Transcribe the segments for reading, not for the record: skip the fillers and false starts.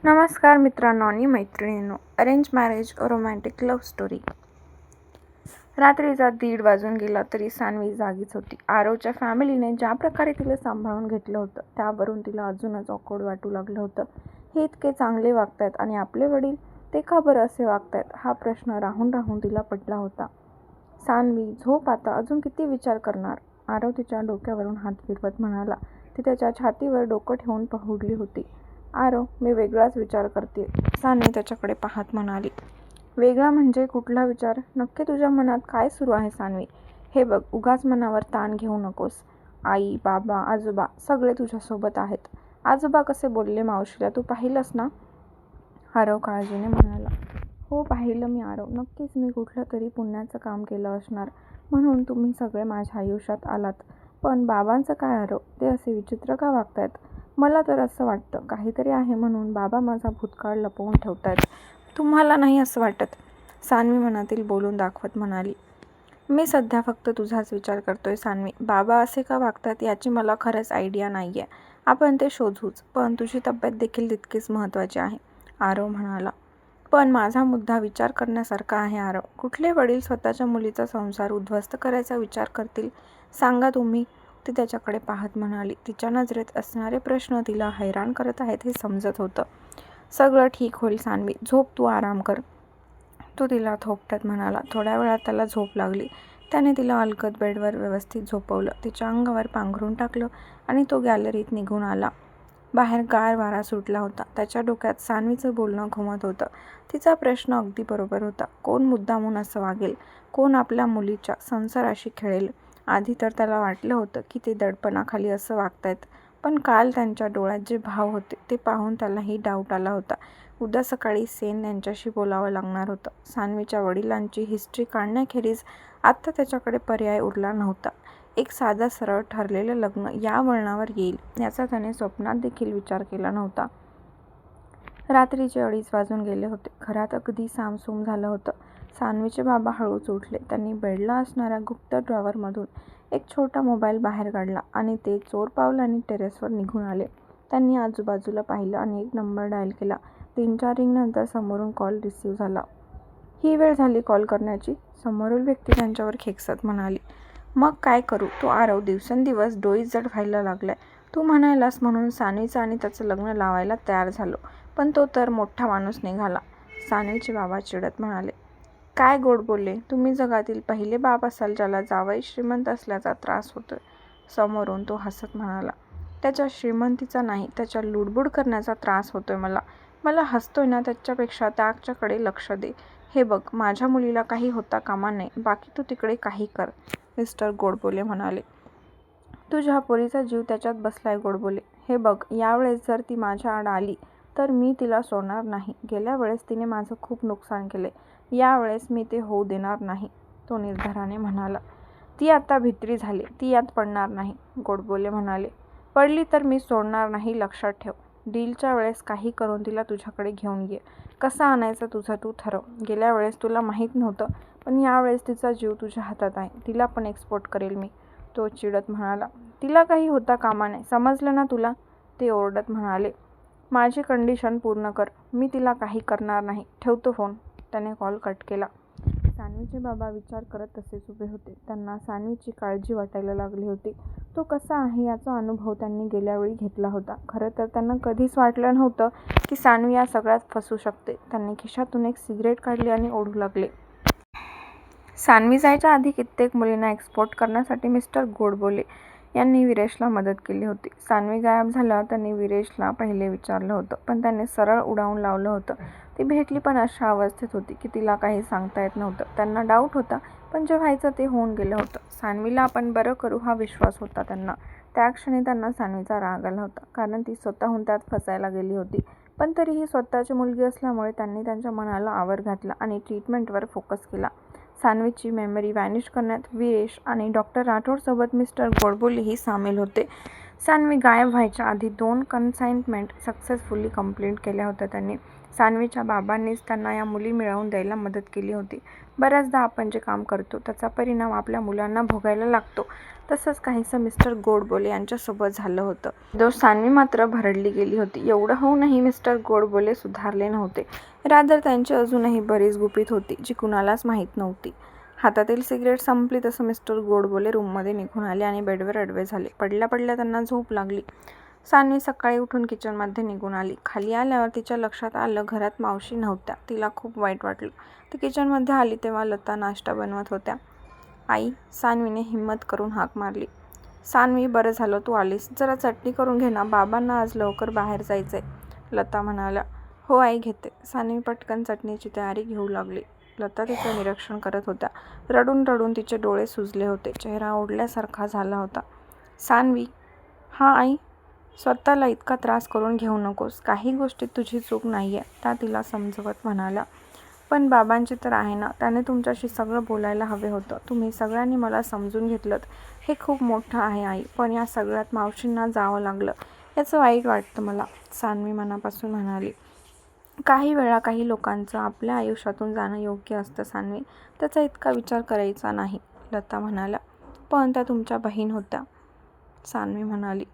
नमस्कार मित्रांनो आणि मैत्रिणींनो. Arrange marriage romantic love story. रात्रीचा 1:30 वाजून गेला तरी सान्वी जागीच होती. आरवच्या फॅमिलीने ज्या प्रकारे तिला सांभाळून घेतलं होतं त्यावरून तिला अजूनच ऑकवर्ड वाटू लागलं होतं. हे इतके चांगले वागतायत आणि आपले वडील ते का बरं असे वागतायत हा प्रश्न राहून राहून तिला पडला होता. सान्वी, झोप आता, अजून किती विचार करणार? आरव तिच्या डोक्यावरून हात फिरवत म्हणाला. ती त्याच्या छातीवर डोकं ठेवून पहुडली होती. आरव, मी वेगळाच विचार करते, सान्वी त्याच्याकडे पाहत म्हणाली. वेगळा म्हणजे कुठला विचार? नक्की तुझ्या मनात काय सुरू आहे सान्वी? हे बघ, उगाच मनावर ताण घेऊ नकोस. आई, बाबा, आजोबा सगळे तुझ्यासोबत आहेत. आजोबा कसे बोलले मावशीला तू पाहिलंस ना? आरव काळजीने म्हणाला. हो, पाहिलं मी आरव. नक्कीच मी कुठलं तरी पुण्याचं काम केलं असणार म्हणून तुम्ही सगळे माझ्या आयुष्यात आलात. पण बाबांचं काय आरव? ते असे विचित्र का वागतायत? मला तर असं वाटतं काहीतरी आहे म्हणून बाबा माझा भूतकाळ लपवून ठेवतायत. तुम्हाला नाही असं वाटत? सान्वी मनातील बोलून दाखवत म्हणाली. मी सध्या फक्त तुझाच विचार करतोय सान्वी. बाबा असे का वागतात याची मला खरंच आयडिया नाहीये. आपण ते शोधूच. पण तुझी तब्येत देखील तितकीच महत्त्वाची आहे, आरव म्हणाला. पण माझा मुद्दा विचार करण्यासारखा आहे आरव. कुठले वडील स्वतःच्या मुलीचा संसार उद्ध्वस्त करायचा विचार करतील? सांगा तुम्ही, ती त्याच्याकडे पाहत म्हणाली. तिच्या नजरेत असणारे प्रश्न तिला हैराण करत आहेत हे समजत होतं. सगळं ठीक होईल सान्वी, झोप, तू आराम कर, तो तिला थोपटत म्हणाला. थोड्या वेळात त्याला झोप लागली. त्याने तिला अलगद बेडवर व्यवस्थित झोपवलं, तिच्या अंगावर पांघरून टाकलं आणि तो गॅलरीत निघून आला. बाहेर गार वारा सुटला होता. त्याच्या डोक्यात सान्वीचं बोलणं घुमत होतं. तिचा प्रश्न अगदी बरोबर होता. कोण मुद्दामून असं वागेल? कोण आपल्या मुलीच्या संसाराशी खेळेल? आधी तर त्याला वाटलं होतं की ते दडपणाखाली असं वागतायत, पण काल त्यांच्या डोळ्यात जे भाव होते ते पाहून त्यालाही डाऊट आला होता. उद्या सकाळी सेन यांच्याशी बोलावं लागणार होतं. सान्वीच्या वडिलांची हिस्ट्री काढण्याखेरीज आत्ता त्याच्याकडे पर्याय उरला नव्हता. एक साधा सरळ ठरलेलं लग्न या वळणावर येईल याचा त्याने स्वप्नात देखील विचार केला नव्हता. रात्रीचे 2:30 वाजून गेले होते. घरात अगदी सामसूम झालं होतं. सान्वीचे बाबा हळूच उठले. त्यांनी बेडला असणाऱ्या गुप्त ड्रॉवरमधून एक छोटा मोबाईल बाहेर काढला आणि ते चोर पावलांनी टेरेसवर निघून आले. त्यांनी आजूबाजूला पाहिलं आणि एक नंबर डायल केला. 3-4 रिंगनंतर समोरून कॉल रिसीव्ह झाला. ही वेळ झाली कॉल करण्याची, समोरील व्यक्ती त्यांच्यावर खेकसत म्हणाली. मग काय करू? तो आरव दिवसेंदिवस डोई जड व्हायला लागलाय. तू म्हणायलास म्हणून सान्वीचं आणि त्याचं लग्न लावायला तयार झालो, पण तो तर मोठा माणूस निघाला, सान्वीचे बाबा चिडत म्हणाले. काय गोड बोलले. तुम्ही जगातील पहिले बाप असाल ज्याला जावई श्रीमंत असल्याचा त्रास होतोय, समोरून तो हसत म्हणाला. त्याच्या श्रीमंतीचा नाही, त्याच्या लुडबुड करण्याचा त्रास होतोय मला. मला हसतोय ना त्याच्यापेक्षा त्याच्याकडे लक्ष दे. हे बघ, माझ्या मुलीला काही होता कामा नये, बाकी तू तिकडे काही कर, मिस्टर गोडबोले म्हणाले. तुझ्या पोरीचा जीव त्याच्यात बसलाय गोडबोले. हे बघ, यावेळेस जर ती माझ्या आड आली तर मी तिला सोडणार नाही. गेल्या वेळेस तिने माझं खूप नुकसान केले, यावेळेस मी ते होऊ देणार नाही, तो निर्धाराने म्हणाला. ती आता भित्री झाली, ती यात पडणार नाही, गोडबोले म्हणाले. पडली तर मी सोडणार नाही, लक्षात ठेव. डीलच्या वेळेस काही करून तिला तुझ्याकडे घेऊन ये. कसं आणायचं तुझं तू ठरव. गेल्या वेळेस तुला माहीत नव्हतं, पण यावेळेस तिचा जीव तुझ्या हातात आहे. तिला पण एक्सपोर्ट करेल मी, तो चिडत म्हणाला. तिला काही होता कामा नये, समजलं ना तुला, ते ओरडत म्हणाले. माझी कंडिशन पूर्ण कर, मी तिला काही करणार नाही, ठेवतो फोन, त्याने कॉल कट केला. सान्वीचे बाबा विचार करत तसेच उभे होते. त्यांना सान्वीची काळजी वाटायला लागली होती. तो कसा आहे याचा अनुभव त्यांनी गेल्या वेळी घेतला होता. खरं तर त्यांना कधीच वाटलं नव्हतं की सान्वी या सगळ्यात फसू शकते. त्यांनी खिशातून एक सिगरेट काढली आणि ओढू लागले. सान्वी जायच्या आधी कित्येक मुलींना एक्सपोर्ट करण्यासाठी मिस्टर गोडबोले यांनी विरेशला मदत केली होती. सान्वी गायब झाल्यावर त्यांनी विरेशला पहिले विचारलं होतं, पण त्याने सरळ उडावून लावलं होतं. ती भेटली पण अशा अवस्थेत होती की तिला काही सांगता येत नव्हतं. त्यांना डाऊट होता, पण जे व्हायचं ते होऊन गेलं होतं. सान्वीला आपण बरं करू हा विश्वास होता त्यांना. त्या क्षणी त्यांना सान्वीचा राग आला होता, कारण ती स्वतःहून त्यात फसायला गेली होती. पण तरीही स्वतःची मुलगी असल्यामुळे त्यांनी त्यांच्या मनाला आवर घातला आणि ट्रीटमेंटवर फोकस केला. सान्वीची मेमरी व्हॅनिश करण्यात विरेश आणि डॉक्टर राठोडसोबत मिस्टर गोडबोलेही सामील होते. सान्वी गायब व्हायच्या आधी 2 कन्साइनमेंट सक्सेसफुली कंप्लीट केल्या होत्या त्यांनी. सान्वीच्या बाबांनीच त्यांना या मुली मिळवून द्यायला मदत केली होती. बऱ्याचदा आपण जे काम करतो त्याचा परिणाम आपल्या मुलांना भोगायला लागतो. तसंच काहीसं मिस्टर गोडबोले यांच्यासोबत झालं होतं. सान्वी मात्र भरडली गेली होती. एवढं होऊनही मिस्टर गोडबोले सुधारले नव्हते. रादर त्यांची अजूनही बरीच गुपित होती जी कुणालाच माहीत नव्हती. हातातील सिगरेट संपली तसं मिस्टर गोडबोले रूममध्ये निघून आले आणि बेडवर आडवे झाले. पडल्या पडल्या त्यांना झोप लागली. सान्वी सकाळी उठून किचनमध्ये निघून आली. खाली आल्यावर तिच्या लक्षात आलं घरात मावशी नव्हत्या. तिला खूप वाईट वाटलं. ती किचनमध्ये आली तेव्हा लता नाश्ता बनवत होत्या. आई, सान्वीने हिम्मत करून हाक मारली. सान्वी, बरं झालं तू आलीस. जरा चटणी करून घे ना, बाबांना आज लवकर बाहेर जायचंय. लता म्हणाल्या. हो आई, घेते. सान्वी पटकन चटणीची तयारी घेऊ लागली. लता तिचं निरीक्षण करत होत्या. रडून रडून तिचे डोळे सुजले होते. चेहरा ओढल्यासारखा झाला होता. सान्वी, हां आई. स्वतःला इतका त्रास करून घेऊ नकोस. काही गोष्टीत तुझी चूक नाहीये, त्या तिला समजवत म्हणाल्या. पण बाबांची तर आहे ना, त्याने तुमच्याशी सगळं बोलायला हवे होतं. तुम्ही सगळ्यांनी मला समजून घेतलंत हे खूप मोठं आहे आई. पण या सगळ्यात मावशींना जावं लागलं याचं वाईट वाटतं मला, सान्वी मनापासून म्हणाली. काही वेळा काही लोकांचं आपल्या आयुष्यातून जाणं योग्य असतं सान्वी, त्याचा इतका विचार करायचा नाही, लता म्हणाल्या. पण त्या तुमच्या बहीण होत्या, सान्वी म्हणाली.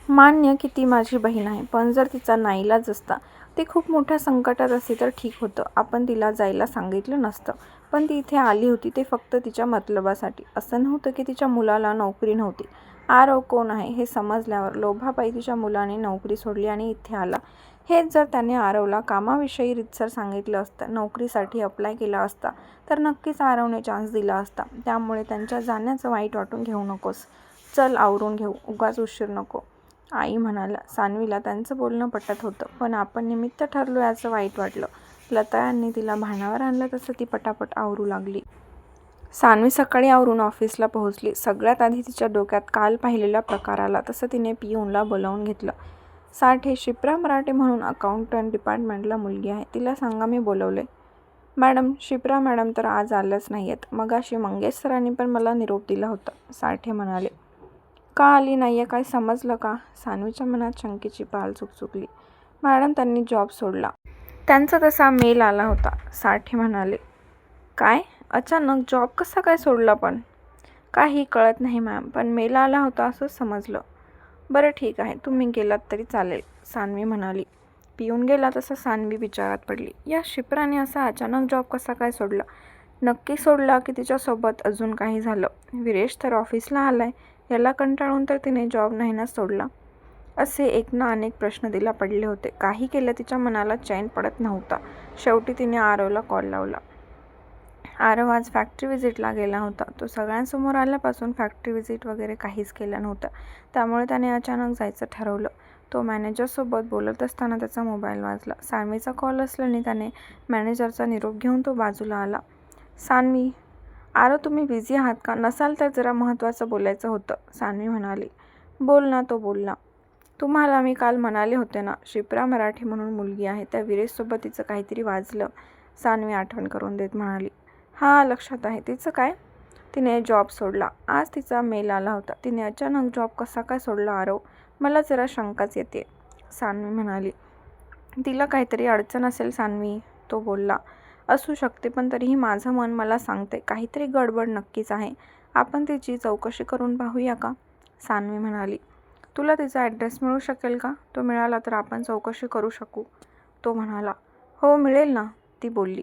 मान्य की ती माझी बहीण आहे, पण जर तिचा नाईलाज असता, ती खूप मोठ्या संकटात असती तर ठीक होतं. आपण तिला जायला सांगितलं नसतं. पण ती इथे आली होती ते फक्त तिच्या मतलबासाठी. असं नव्हतं की तिच्या मुलाला नोकरी नव्हती. आरव कोण आहे हे समजल्यावर लोभापायी तिच्या मुलाने नोकरी सोडली आणि इथे आला. हेच जर त्याने आरवला कामाविषयी रीतसर सांगितलं असतं, नोकरीसाठी अप्लाय केला असता, तर नक्कीच आरवने चान्स दिला असता. त्यामुळे त्यांच्या जाण्याचं वाईट वाटून घेऊ नकोस. चल आवरून घेऊ, उगाच उशीर नको, आई म्हणाल्या. सान्वीला त्यांचं बोलणं पटत होतं, पण आपण निमित्त ठरलो याचं वाईट वाटलं. लता यांनी तिला भानावर आणलं तसं ती पटापट आवरू लागली. सान्वी सकाळी आवरून ऑफिसला पोहोचली. सगळ्यात आधी तिच्या डोक्यात काल पाहिलेला प्रकार आला तसं तिने पियूनला बोलावून घेतलं. साठे, शिप्रा मराठे म्हणून अकाउंटंट डिपार्टमेंटला मुलगी आहे, तिला सांगा मी बोलवले. मॅडम, शिप्रा मॅडम तर आज आल्याच नाही आहेत. मगाशी मंगेश सरांनी पण मला निरोप दिला होता, साठे म्हणाले. का आली नाहीये काय समजलं का? सान्वीच्या मनात शंकेची पाल चुकचुकली. मॅडम, त्यांनी जॉब सोडला. त्यांचा तसा मेल आला होता, साठे म्हणाले. काय? अचानक जॉब कसा काय सोडला पण? काही कळत नाही मॅम, पण मेल आला होता असं समजलं. बरं ठीक आहे, तुम्ही गेलात तरी चालेल, सान्वी म्हणाली. पिऊन गेला तसं सान्वी विचारात पडली. या शिप्राने असा अचानक जॉब कसा काय सोडला? नक्की सोडला की तिच्यासोबत अजून काही झालं? विरेश तर ऑफिसला आलाय, याला कंटाळून तर तिने जॉब नाही ना सोडला? असे एक ना अनेक प्रश्न तिला पडले होते. काही केलं तिच्या मनाला चैन पडत नव्हता. शेवटी तिने आरवला कॉल लावला. आरव आज फॅक्टरी व्हिजिटला गेला होता. तो सगळ्यांसमोर आल्यापासून फॅक्टरी व्हिजिट वगैरे काहीच केलं नव्हतं. त्यामुळे त्याने अचानक जायचं ठरवलं. तो मॅनेजरसोबत बोलत असताना त्याचा मोबाईल वाजला. सान्वीचा कॉल असल्याने त्याने मॅनेजरचा निरोप घेऊन तो बाजूला आला. सान्वी, आरव तुम्ही बिझी आहात का? नसाल तर जरा महत्त्वाचं बोलायचं होतं, सान्वी म्हणाली. बोल ना, तो बोलला. तुम्हाला मी काल म्हणाले होते ना, शिप्रा मराठे म्हणून मुलगी आहे, त्या विरेशसोबत तिचं काहीतरी वाजलं, सान्वी आठवण करून देत म्हणाली. हां, लक्षात आहे. तिचं काय? तिने जॉब सोडला. आज तिचा मेल आला होता. तिने अचानक जॉब कसा काय सोडला आरव? मला जरा शंकाच येते, सान्वी म्हणाली. तिला काहीतरी अडचण असेल सान्वी, तो बोलला. असू शकते, पण तरीही माझं मन मला सांगते काहीतरी गडबड नक्कीच आहे. आपण तिची चौकशी करून पाहूया का, सान्वी म्हणाली. तुला तिचा ॲड्रेस मिळू शकेल का? तो मिळाला तर आपण चौकशी करू शकू, तो म्हणाला. हो मिळेल ना, ती बोलली.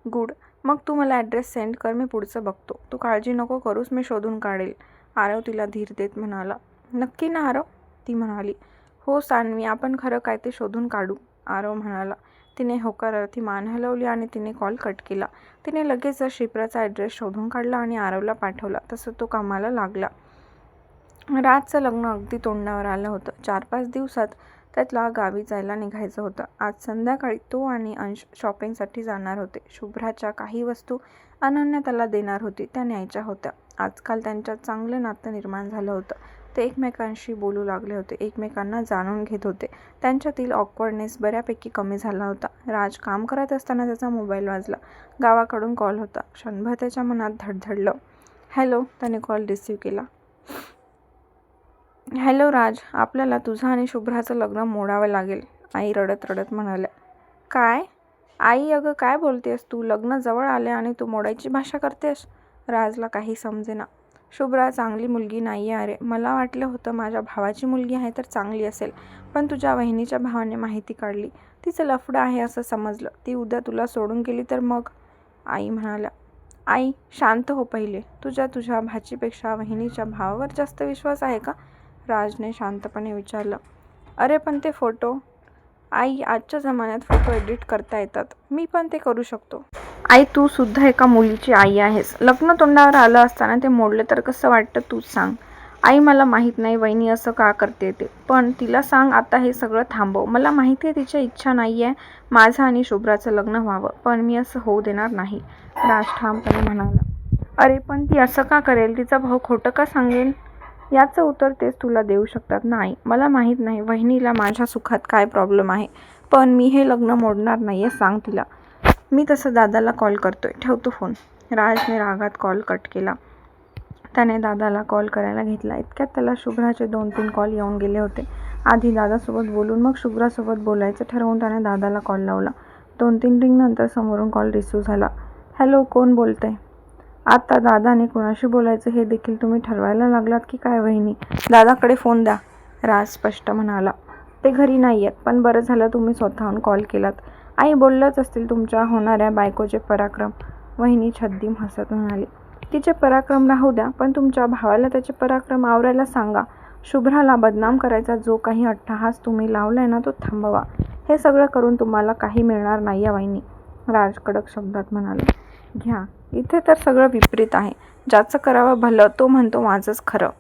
गुड, मग तू मला ॲड्रेस सेंड कर, मी पुढचं बघतो. तू काळजी नको करूस, मी शोधून काढेल, आरव तिला धीर देत म्हणाला. नक्की ना आरव, ती म्हणाली. हो सान्वी, आपण खरं काय ते शोधून काढू, आरव म्हणाला. तिने होकारार्थी मान हलवली आणि तिने कॉल कट केला. तिने लगेच शिप्राचा ॲड्रेस शोधून काढला आणि आरवला पाठवला. तसं तो कामाला लागला. राजचं लग्न अगदी तोंडावर आलं होतं. 4-5 दिवसात त्याला गावी जायला निघायचं होतं. आज संध्याकाळी तो आणि अंश शॉपिंगसाठी जाणार होते. शुभ्राच्या काही वस्तू अनन्या त्याला देणार होती, त्या न्यायच्या होत्या. आजकाल त्यांच्यात चांगलं नातं निर्माण झालं होतं. ते एकमेकांशी बोलू लागले होते, एकमेकांना जाणून घेत होते. त्यांच्यातील ऑकवर्डनेस बऱ्यापैकी कमी झाला होता. राज काम करत असताना त्याचा मोबाईल वाजला. गावाकडून कॉल होता. क्षणभर त्याच्या मनात धडधडलं. हॅलो, त्याने कॉल रिसीव्ह केला. हॅलो राज, आपल्याला तुझं आणि शुभ्राचं लग्न मोडावं लागेल, आई रडत रडत म्हणाल्या. काय? आई, अगं काय बोलतेस तू? लग्न जवळ आले आणि तू मोडायची भाषा करतेस? राजला काही समजेना. शुभ्रा चांगली मुलगी नाही आहे अरे. मला वाटलं होतं माझ्या भावाची मुलगी आहे तर चांगली असेल, पण तुझ्या वहिनीच्या भावाने माहिती काढली. तिचं लफडं आहे असं समजलं. ती उद्या तुला सोडून गेली तर मग? आई म्हणाल्या. आई शांत हो पहिले. तुझ्या भाचीपेक्षा वहिनीच्या भावावर जास्त विश्वास आहे का? राजने शांतपणे विचारलं. अरे पण ते फोटो. आई, आजच्या जमान्यात फोटो एडिट करता येतात. मी पण ते करू शकतो. आई, तू सुद्धा एका मुलीची आई आहेस. लग्न तोंडावर आलं असताना ते मोडले तर कसं वाटतं तूच सांग. आई, मला माहीत नाही वहिनी असं का करते ते, पण तिला सांग आता हे सगळं थांबव. मला माहिती आहे तिची इच्छा नाही आहे माझं आणि शुभ्राचं लग्न व्हावं, पण मी असं होऊ देणार नाही, राज ठामपणे म्हणाला. अरे पण ती असं का करेल? तिचा भाऊ खोटं का सांगेल? याचं उत्तर तेच तुला देऊ शकतात ना आई. मला माहीत नाही वहिनीला माझ्या सुखात काय प्रॉब्लेम आहे, पण मी हे लग्न मोडणार नाही आहे, सांग तिला. मी तसं दादाला कॉल करतोय, ठेवतो फोन. राजने रागात कॉल कट केला. त्याने दादाला कॉल करायला घेतला. इतक्यात त्याला शुभ्राचे 2-3 कॉल येऊन गेले होते. आधी दादासोबत बोलून मग शुभ्रासोबत बोलायचं ठरवून त्याने दादाला कॉल लावला. 2-3 रिंगनंतर समोरून कॉल रिसीव्ह झाला. हॅलो, कोण बोलतंय? आता दादाने कोणाशी बोलायचं हे देखील तुम्ही ठरवायला लागलात की काय वहिनी? दादाकडे फोन द्या, राज स्पष्ट म्हणाला. ते घरी नाही आहेत, पण बरं झालं तुम्ही स्वतःहून कॉल केलात. आई बोललंच असतील तुमच्या होणाऱ्या बायकोचे पराक्रम, वहिनी छद्दीम हसत म्हणाली. तिचे पराक्रम राहू द्या, पण तुमच्या भावाला त्याचे पराक्रम आवरायला सांगा. शुभ्राला बदनाम करायचा जो काही अट्टहास तुम्ही लावलाय ना तो थांबवा. हे सगळं करून तुम्हाला काही मिळणार नाही वहिनी, राज कडक शब्दात म्हणाले. घ्या, इथे तर सगळं विपरीत आहे. ज्याचं करावं भलं तो म्हणतो माझंच खरं.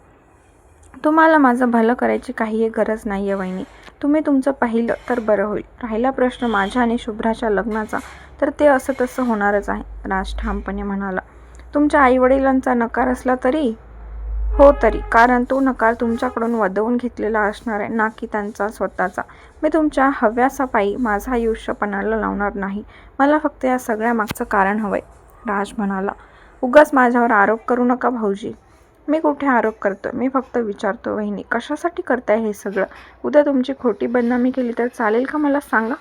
तुम्हाला माझं भलं करायची काही गरज नाही आहे वहिनी. तुम्ही तुमचं पाहिलं तर बरं होईल. राहिला प्रश्न माझ्या आणि शुभ्राच्या लग्नाचा, तर ते असं तसं होणारच आहे, राज ठामपणे म्हणाला. तुमच्या आईवडिलांचा नकार असला तरी? हो तरी, कारण तो नकार तुमच्याकडून वदवून घेतलेला असणार आहे ना की त्यांचा स्वतःचा. मी तुमच्या हव्यासापायी माझं आयुष्य पणाला लावणार नाही. मला फक्त या सगळ्या मागचं कारण हवंय, राज म्हणाला. उगाच माझ्यावर आरोप करू नका भाऊजी. मी कुठे आरोप करतोय? मी फक्त विचारतो वहिनी कशासाठी करताय हे सगळं? उद्या तुमची खोटी बदनामी केली तर चालेल का मला सांगा?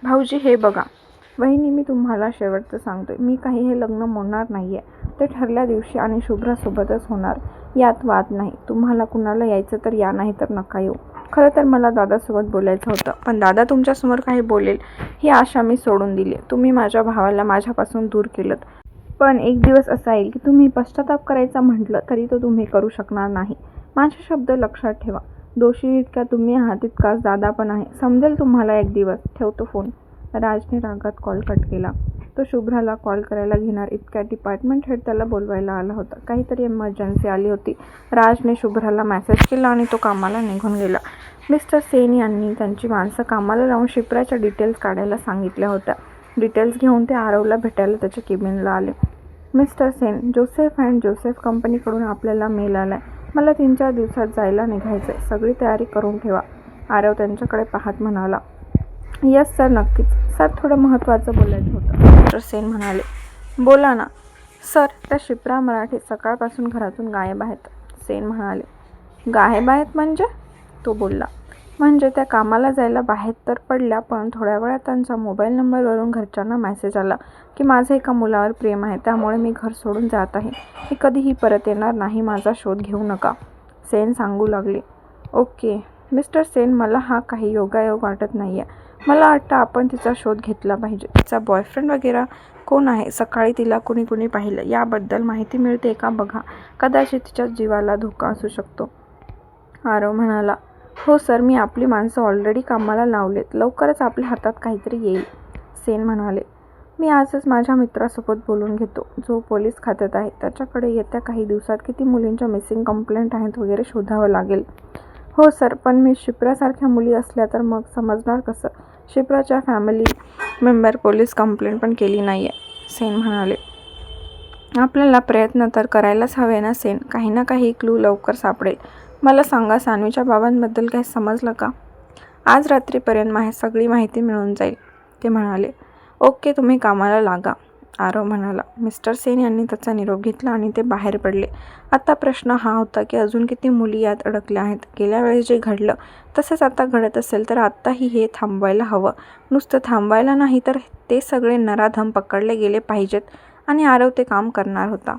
भाऊजी हे बघा वहिनी, मी तुम्हाला शेवटचं सांगतोय, मी काही हे लग्न मोडणार नाहीये. ते ठरल्या दिवशी आणि शुभ्रासोबतच होणार, यात वाद नाही. तुम्हाला कुणाला यायचं तर या, नाही तर नका येऊ. खरं तर मला दादासोबत बोलायचं होतं, पण दादा तुमच्यासमोर काही बोलेल ही आशा मी सोडून दिली. तुम्ही माझ्या भावाला माझ्यापासून दूर केलं, पण एक दिवस असा येईल की तुम्ही पश्चाताप करायचा म्हटलं तरी तो तुम्ही करू शकणार नाही. माझे शब्द लक्षात ठेवा. दोषी इतक्या तुम्ही आहात तितकाच दादा पण आहे. समजेल तुम्हाला एक दिवस. ठेवतो फोन, राजने रागात कॉल कट केला. तो शुभ्राला कॉल करायला घेणार इतक्या डिपार्टमेंट हेड त्याला बोलवायला आला होता. काहीतरी इमर्जन्सी आली होती. राजने शुभ्राला मेसेज केला आणि तो कामाला निघून गेला. मिस्टर सेन यांनी त्यांची माणसं कामाला लावून शिप्राच्या डिटेल्स काढायला सांगितल्या होत्या. डिटेल्स घेऊन ते आरवला भेटायला त्याच्या केबिनला आले. Mister Sen, Joseph and Joseph कंपनीकडून आपल्याला मेल आलाय. मला 3-4 दिवसात जायला निघायचंय. सगळी तयारी करून ठेवा, आरव त्यांच्याकडे पाहत म्हणाला. यस सर, नक्कीच. सर, थोडं महत्त्वाचं बोलायचं होतं, मिस्टर सेन म्हणाले. बोला ना. सर, त्या शिप्रा मराठे सकाळपासून घरातून गायब आहेत, सेन म्हणाले. गायब आहेत म्हणजे? तो बोलला. म्हणजे त्या कामाला जायला बाहेर तर पडल्या, पण थोड्या वेळात त्यांच्या मोबाईल नंबरवरून घरच्यांना मेसेज आला की माझं एका मुलावर प्रेम आहे, त्यामुळे मी घर सोडून जात आहे. मी कधीही परत येणार नाही. माझा शोध घेऊ नका, सेन सांगू लागले. ओके मिस्टर सेन, मला हा काही योगायोग वाटत नाही आहे. मला वाटतं आपण तिचा शोध घेतला पाहिजे. तिचा बॉयफ्रेंड वगैरे कोण आहे? सकाळी तिला कुणी पाहिलं याबद्दल माहिती मिळते का बघा. कदाचित तिच्या जीवाला धोका असू शकतो, आरव म्हणाला. हो सर, मी आपली माणसं ऑलरेडी कामाला लावलेत. लवकरच आपल्या हातात काहीतरी येईल, सेन म्हणाले. मी आजच माझ्या मित्रासोबत बोलून घेतो, जो पोलीस खात्यात आहे. त्याच्याकडे येत्या काही दिवसात किती मुलींच्या मिसिंग कंप्लेंट आहेत वगैरे शोधावं लागेल. हो सर, पण मी शिप्रासारख्या मुली असल्या तर मग समजणार कसं? शिप्राच्या फॅमिली मेंबर पोलीस कंप्लेंट पण केली नाही आहे, सेन म्हणाले. आपल्याला प्रयत्न तर करायलाच हवे ना सेन. काही ना काही क्लू लवकर सापडेल. मला सांगा, सानवीच्या बाबांबद्दल काही समजलं का? आज रात्रीपर्यंत सगळी माहिती मिळून जाईल, ते म्हणाले. ओके, तुम्ही कामाला लागा, आरव म्हणाला. मिस्टर सेन यांनी त्याचा निरोप घेतला आणि ते बाहेर पडले. आता प्रश्न हा होता की अजून किती मुली यात अडकल्या आहेत. गेल्या वेळेस जे घडलं तसंच आता घडत असेल तर आत्ताही हे थांबवायला हवं. नुसतं थांबवायला नाही तर ते सगळे नराधम पकडले गेले पाहिजेत आणि आरव ते काम करणार होता.